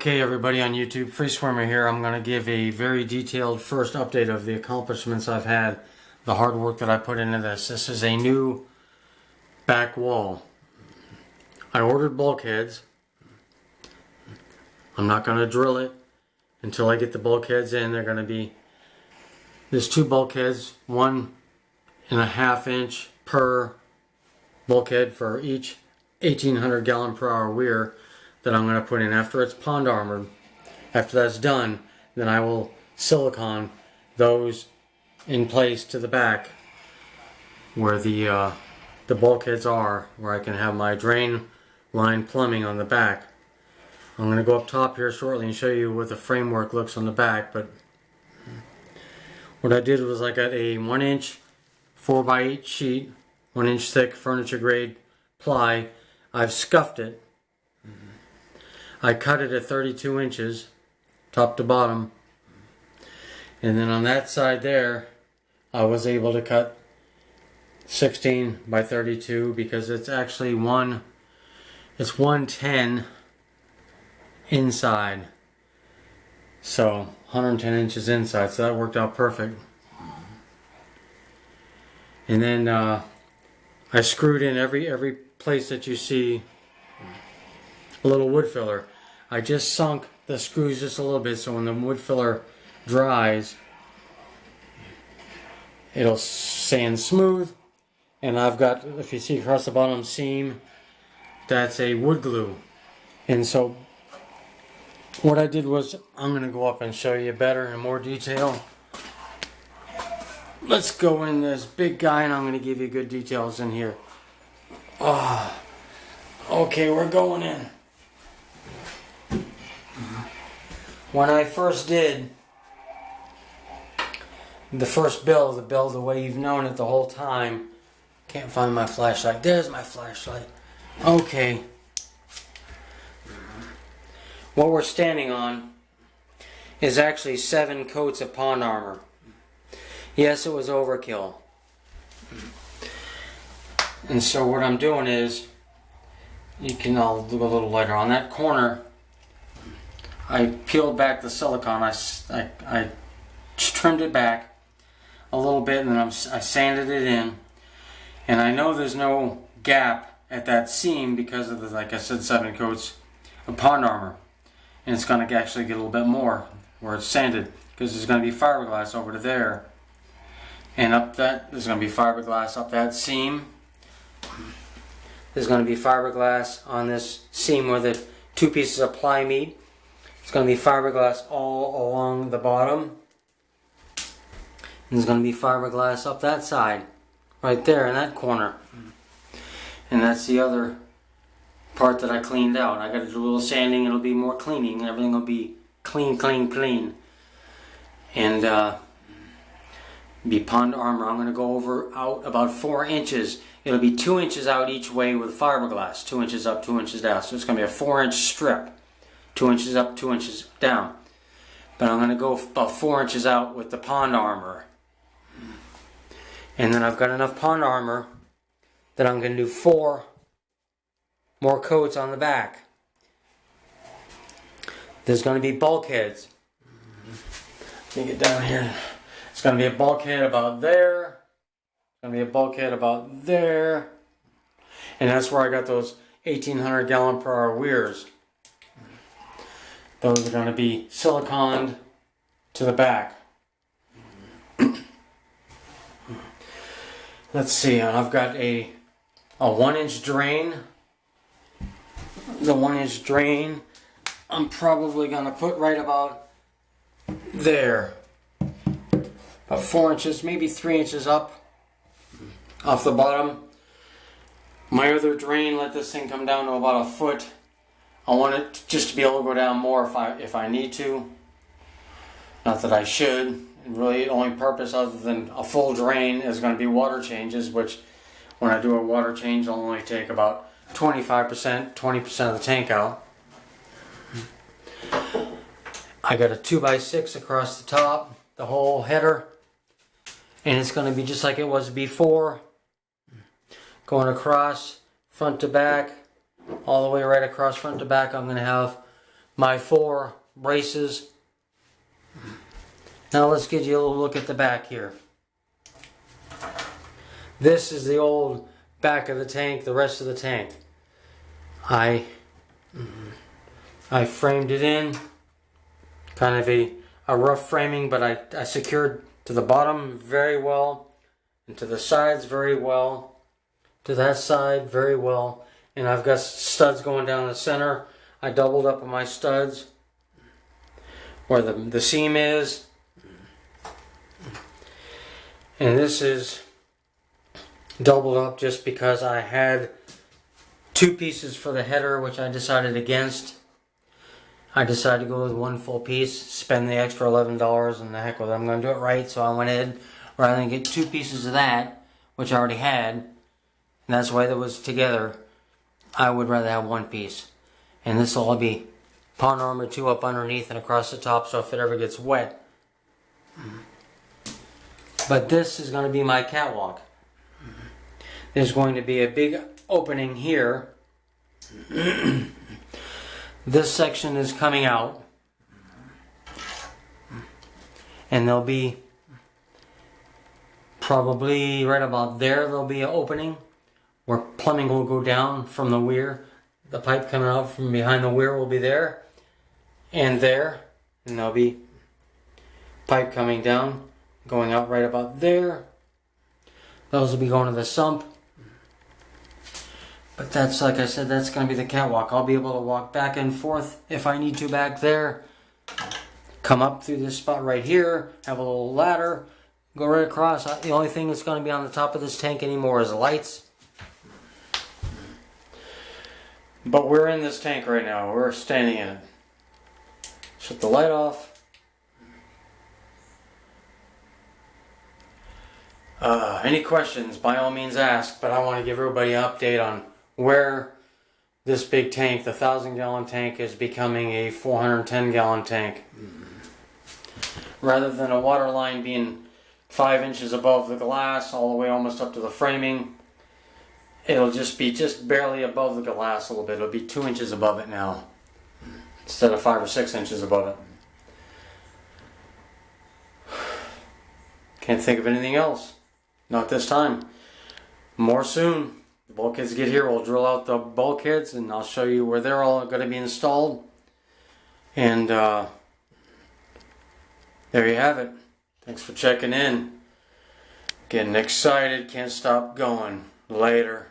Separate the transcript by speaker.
Speaker 1: Okay, everybody on YouTube, Free Swimmer here. I'm going to give a very detailed first update of the accomplishments I've had, the hard work that I put into this. This is a new back wall. I ordered bulkheads. I'm not going to drill it until I get the bulkheads in. They're going to be, there's two bulkheads, 1.5 inch per bulkhead for each 1,800 gallon per hour weir that I'm going to put in after it's pond armored. After that's done, then I will silicone those in place to the back where the bulkheads are, where I can have my drain line plumbing on the back. I'm going to go up top here shortly and show you what the framework looks on the back, but what I did was I got a 1 inch 4x8 sheet, 1 inch thick furniture grade ply. I've scuffed it. I cut it at 32 inches, top to bottom. And then on that side there, I was able to cut 16 by 32 because it's actually 110 inside. So 110 inches inside, so that worked out perfect. And then I screwed in every place that you see a little wood filler. I just sunk the screws just a little bit so when the wood filler dries, it'll sand smooth. And I've got, if you see across the bottom seam, that's a wood glue. And so what I did was, I'm going to go up and show you better in more detail. Let's go in this big guy and I'm going to give you good details in here. Okay, we're going in. When I first did the first build, the way you've known it the whole time, can't find my flashlight. There's my flashlight. Okay. What we're standing on is actually 7 coats of pond armor. Yes, it was overkill. And so what I'm doing is, I'll do a little later. On that corner, I peeled back the silicone. I trimmed it back a little bit, and then I sanded it in. And I know there's no gap at that seam because of the, like I said, 7 coats of pond armor. And it's going to actually get a little bit more where it's sanded, because there's going to be fiberglass over to there. And up that, there's going to be fiberglass up that seam. There's going to be fiberglass on this seam where the 2 pieces of ply meet. It's going to be fiberglass all along the bottom. And there's going to be fiberglass up that side, right there in that corner. And that's the other part that I cleaned out. I got to do a little sanding, it'll be more cleaning, everything will be clean, clean, clean. And be pond armor. I'm going to go out about 4 inches. It'll be 2 inches out each way with fiberglass. 2 inches up, 2 inches down. So it's going to be a 4-inch strip. 2 inches up, 2 inches down. But I'm going to go about 4 inches out with the pond armor. And then I've got enough pond armor that I'm going to do 4 more coats on the back. There's going to be bulkheads. Let me get down here. It's going to be a bulkhead about there. It's going to be a bulkhead about there. And that's where I got those 1,800 gallon per hour weirs. Those are going to be siliconed to the back. Let's see, I've got a 1 inch drain. The 1 inch drain, I'm probably going to put right about there. About 4 inches, maybe 3 inches up off the bottom. My other drain, let this thing come down to about 1 foot. I want it just to be able to go down more if I need to. Not that I should. And really, the only purpose other than a full drain is going to be water changes, which when I do a water change, I'll only take about 25%, 20% of the tank out. I got a 2x6 across the top, the whole header. And it's going to be just like it was before. Going across, front to back, all the way right across front to back. I'm going to have my 4 braces. Now let's get you a little look at the back here. This is the old back of the tank, the rest of the tank. I framed it in, kind of a rough framing, but I secured to the bottom very well, and to the sides very well, to that side very well, and I've got studs going down the center. I doubled up on my studs where the seam is, and this is doubled up just because I had 2 pieces for the header, which I decided against. I decided to go with 1 full piece, spend the extra $11, and the heck with it, I'm going to do it right. So I went ahead, rather than get 2 pieces of that, which I already had, and that's the way that was together, I would rather have 1 piece. And this will all be Pond Armor 2 up underneath and across the top, so if it ever gets wet. But this is going to be my catwalk. There's going to be a big opening here. This section is coming out, and there'll be probably right about there, there'll be an opening where plumbing will go down from the weir. The pipe coming out from behind the weir will be there, and there'll be pipe coming down, going out right about there. Those will be going to the sump. But that's, like I said, that's going to be the catwalk. I'll be able to walk back and forth if I need to back there. Come up through this spot right here. Have a little ladder. Go right across. The only thing that's going to be on the top of this tank anymore is lights. But we're in this tank right now. We're standing in it. Shut the light off. Any questions, by all means ask. But I want to give everybody an update on where this big tank, the 1,000-gallon tank, is becoming a 410-gallon tank. Rather than a water line being 5 inches above the glass, all the way almost up to the framing, it'll just be barely above the glass a little bit. It'll be 2 inches above it now, instead of 5 or 6 inches above it. Can't think of anything else. Not this time. More soon. The bulkheads get here, we'll drill out the bulkheads, and I'll show you where they're all going to be installed. And there you have it. Thanks for checking in. Getting excited, can't stop going. Later.